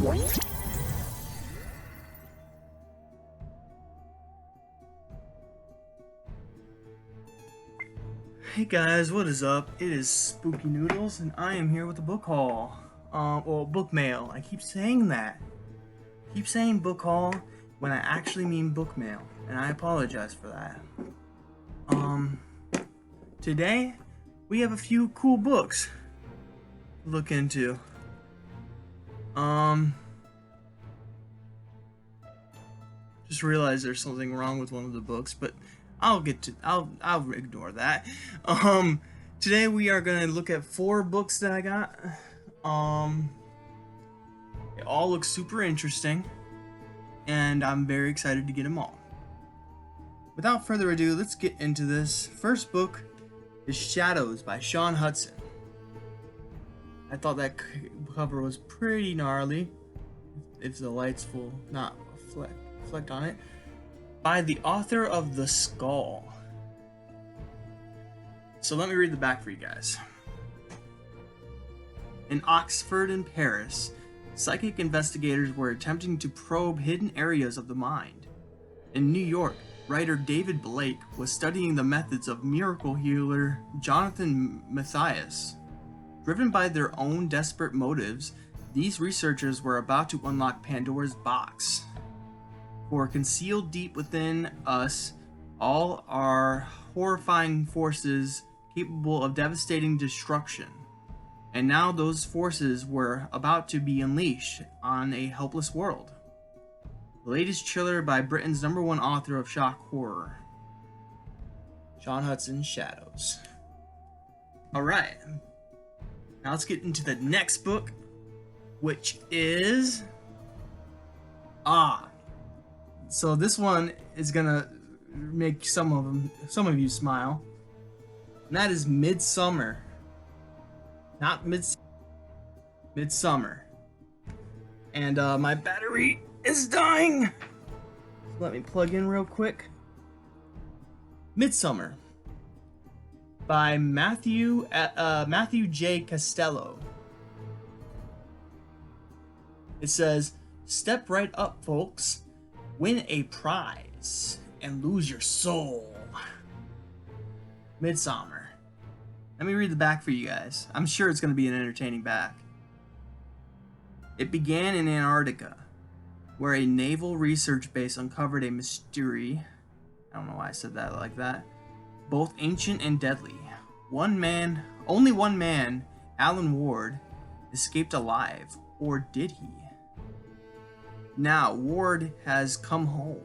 Hey guys, what is up? It is Spooky Noodles, and I am here with a book haul. Well, book mail. I keep saying that. I keep saying book haul when I actually mean book mail, and I apologize for that. Today we have a few cool books to look into. Just realized there's something wrong with one of the books, but I'll ignore that. Today we are gonna look at 4 books that I got. They all look super interesting, and I'm very excited to get them all. Without further ado, let's get into this. First book is Shadows by Sean Hudson. I thought that cover was pretty gnarly, if the lights will not reflect on it. By the author of The Skull. So let me read the back for you guys. In Oxford and Paris, psychic investigators were attempting to probe hidden areas of the mind. In New York, writer David Blake was studying the methods of miracle healer Jonathan Matthias. Driven by their own desperate motives, these researchers were about to unlock Pandora's box. For concealed deep within us all are horrifying forces capable of devastating destruction. And now those forces were about to be unleashed on a helpless world. The latest thriller by Britain's #1 author of shock horror, Sean Hudson's Shadows. Alright, now let's get into the next book, which is... So this one is gonna make some of you smile. And that is Midsommar. Not Midsommar. And my battery is dying. Let me plug in real quick. Midsommar by Matthew J. Costello. It says, "Step right up, folks. Win a prize and lose your soul." Midsommar. Let me read the back for you guys. I'm sure it's going to be an entertaining back. It began in Antarctica, where a naval research base uncovered a mystery. I don't know why I said that like that. Both ancient and deadly. Only one man, Alan Ward, escaped alive. Or did he? Now, Ward has come home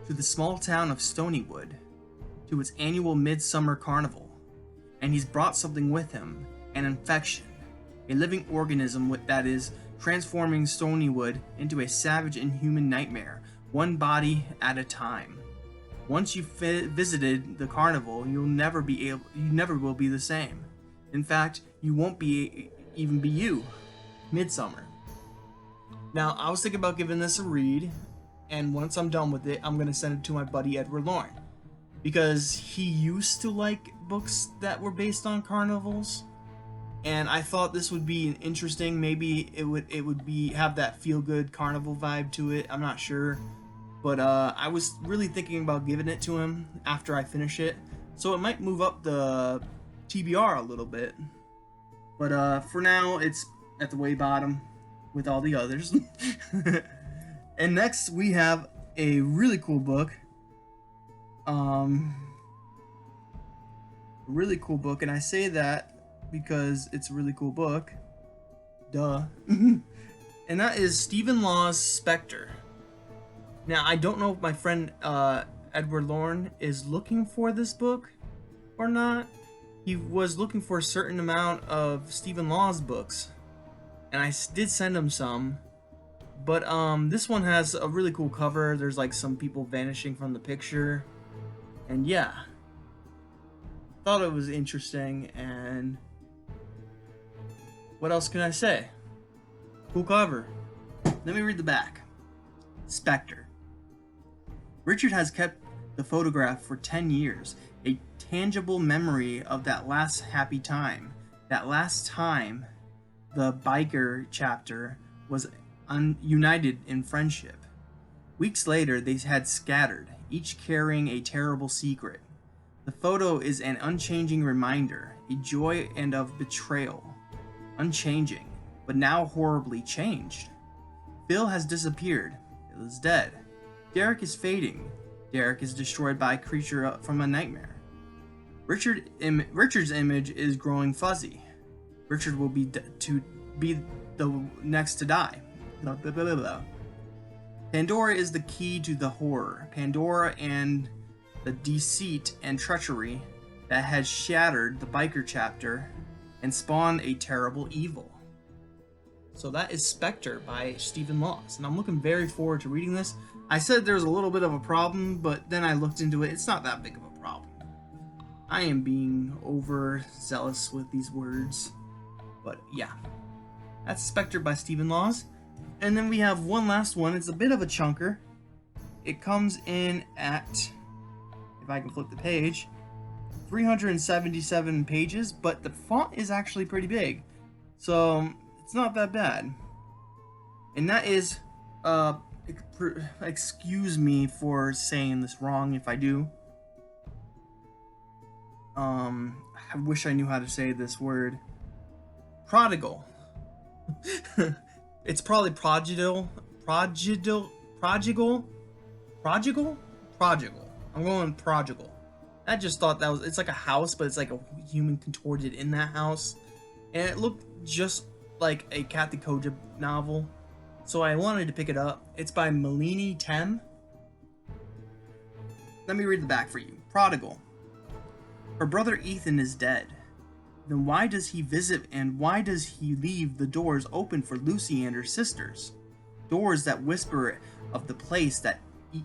to the small town of Stonywood to its annual Midsummer Carnival, and he's brought something with him, an infection, a living organism that is transforming Stonywood into a savage inhuman nightmare, one body at a time. Once you've visited the carnival, you never will be the same. In fact, you won't even be you. Midsommar. Now, I was thinking about giving this a read, and once I'm done with it, I'm going to send it to my buddy Edward Lauren, because he used to like books that were based on carnivals, and I thought this would be interesting. Maybe it would have that feel-good carnival vibe to it. I'm not sure, but I was really thinking about giving it to him after I finish it, so it might move up the TBR a little bit, but for now, it's at the way bottom with all the others. And next we have a really cool book. And I say that because it's a really cool book. Duh. And that is Stephen Law's Specter. Now, I don't know if my friend Edward Lauren is looking for this book or not. He was looking for a certain amount of Stephen Law's books, and I did send him some, but this one has a really cool cover. There's like some people vanishing from the picture, and yeah, thought it was interesting. And what else can I say? Cool cover. Let me read the back. Specter. Richard has kept the photograph for 10 years, a tangible memory of that last happy time, that last time the biker chapter was united in friendship. Weeks later, they had scattered, each carrying a terrible secret. The photo is an unchanging reminder, a joy and of betrayal. Unchanging, but now horribly changed. Phil has disappeared. Phil is dead. Derek is fading. Derek is destroyed by a creature from a nightmare. Richard's image is growing fuzzy. Richard will be the next to die. Blah, blah, blah, blah, blah. Pandora is the key to the horror. Pandora and the deceit and treachery that has shattered the biker chapter and spawned a terrible evil. So that is Specter by Stephen Laws, and I'm looking very forward to reading this. I said there's a little bit of a problem, but then I looked into it. It's not that big of a problem. I am being overzealous with these words, but yeah. That's Specter by Stephen Laws. And then we have one last one. It's a bit of a chunker. It comes in at, if I can flip the page, 377 pages, but the font is actually pretty big, so it's not that bad. And that is, excuse me for saying this wrong if I do. I wish I knew how to say this word. Prodigal. It's probably Prodigal. I'm going Prodigal. I just thought that was, it's like a house, but it's like a human contorted in that house. And it looked just like a Kathy Koja novel. So I wanted to pick it up. It's by Malini Tem. Let me read the back for you. Prodigal. Her brother Ethan is dead. Then why does he visit and why does he leave the doors open for Lucy and her sisters? Doors that whisper of the place that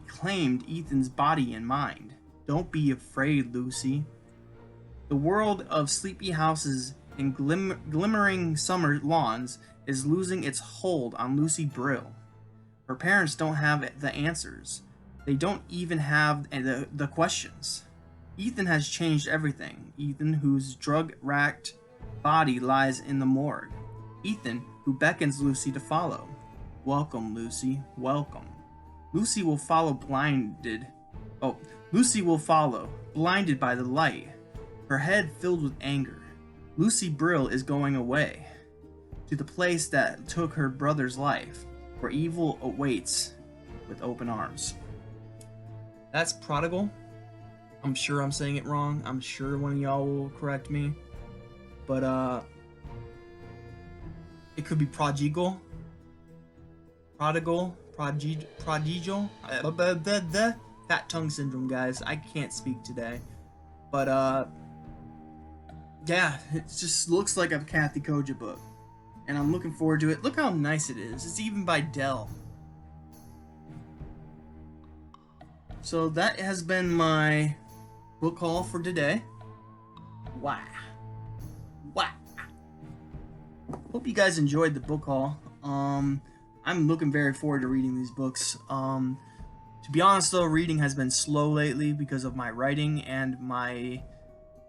claimed Ethan's body and mind. Don't be afraid, Lucy. The world of sleepy houses and glimmering summer lawns is losing its hold on Lucy Brill. Her parents don't have the answers. They don't even have the questions. Ethan has changed everything. Ethan, whose drug-racked body lies in the morgue. Ethan, who beckons Lucy to follow. Welcome, Lucy. Welcome. Lucy will follow blinded by the light, her head filled with anger. Lucy Brill is going away, to the place that took her brother's life, where evil awaits with open arms. That's Prodigal. I'm sure I'm saying it wrong. I'm sure one of y'all will correct me. But, it could be Prodigal. Prodigal. Fat tongue syndrome, guys. I can't speak today. But, yeah, it just looks like a Kathy Koja book. And I'm looking forward to it. Look how nice it is. It's even by Dell. So that has been my book haul for today. Wow. Hope you guys enjoyed the book haul. I'm looking very forward to reading these books. To be honest though, reading has been slow lately because of my writing and my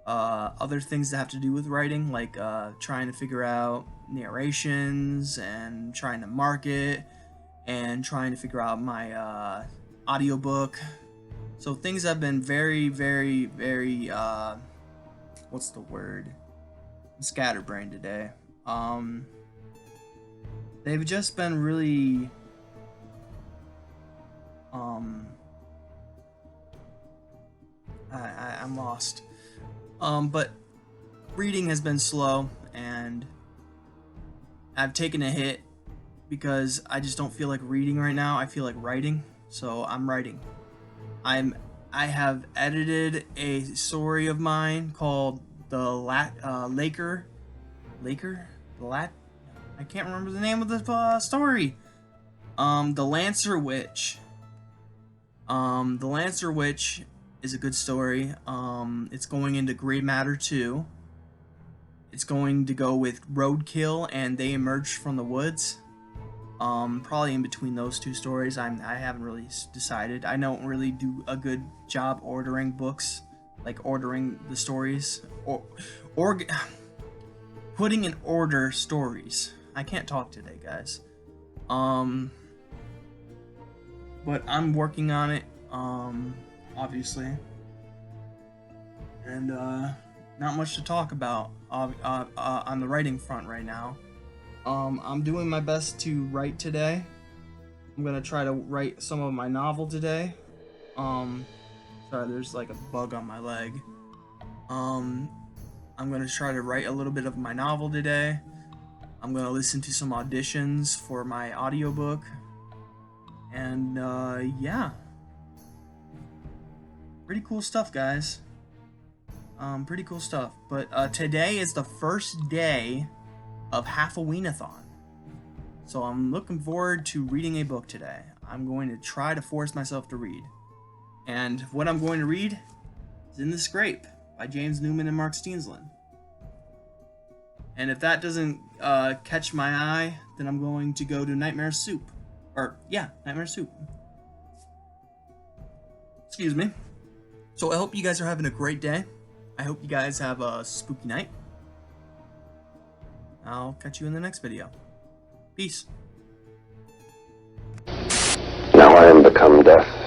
other things that have to do with writing, like trying to figure out narrations and trying to market and trying to figure out my audiobook. So things have been very, very, very, what's the word? I'm scatterbrained today. They've just been really, I'm lost. But reading has been slow, and I've taken a hit because I just don't feel like reading right now. I feel like writing, so I'm writing. I have edited a story of mine called I can't remember the name of the story. The Lancer Witch. The Lancer Witch is a good story. It's going into Grey Matter 2. It's going to go with Roadkill and They Emerged from the Woods. Probably in between those two stories. I haven't really decided. I don't really do a good job ordering books, like ordering the stories, or putting in order stories. I can't talk today, guys. But I'm working on it, obviously. And, not much to talk about, on the writing front right now. I'm doing my best to write today. I'm gonna try to write some of my novel today. Sorry, there's like a bug on my leg. I'm gonna try to write a little bit of my novel today. I'm gonna listen to some auditions for my audiobook. And, yeah. Pretty cool stuff, guys. Pretty cool stuff. But, today is the first day of Half-A-Ween-a-thon. So I'm looking forward to reading a book today. I'm going to try to force myself to read. And what I'm going to read is In the Scrape by James Newman and Mark Steensland. And if that doesn't catch my eye, then I'm going to go to Nightmare Soup. Nightmare Soup. Excuse me. So I hope you guys are having a great day. I hope you guys have a spooky night. I'll catch you in the next video. Peace. Now I am become death.